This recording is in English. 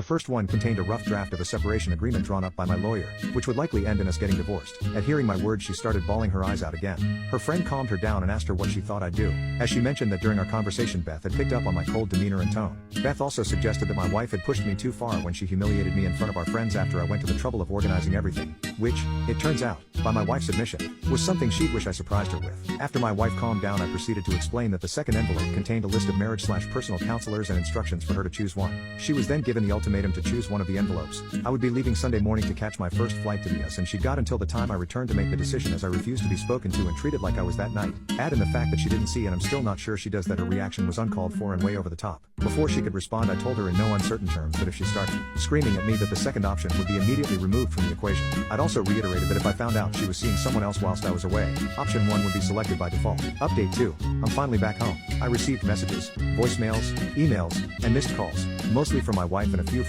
The first one contained a rough draft of a separation agreement drawn up by my lawyer, which would likely end in us getting divorced. At hearing my words, she started bawling her eyes out again. Her friend calmed her down and asked her what she thought I'd do. As she mentioned that during our conversation Beth had picked up on my cold demeanor and tone. Beth also suggested that my wife had pushed me too far when she humiliated me in front of our friends after I went to the trouble of organizing everything, which, it turns out, by my wife's admission, was something she'd wish I surprised her with. After my wife calmed down, I proceeded to explain that the second envelope contained a list of marriage/personal counselors and instructions for her to choose one. She was then given the ultimatum to choose one of the envelopes. I would be leaving Sunday morning to catch my first flight to the US, and she got until the time I returned to make the decision, as I refused to be spoken to and treated like I was that night. Add in the fact that she didn't see, and I'm still not sure she does, that her reaction was uncalled for and way over the top. Before she could respond, I told her in no uncertain terms that if she started screaming at me, that the second option would be immediately removed from the equation. I'd also reiterated that if I found out she was seeing someone else whilst I was away, option 1 would be selected by default. Update 2. I'm finally back home. I received messages, voicemails, emails, and missed calls, mostly from my wife and a few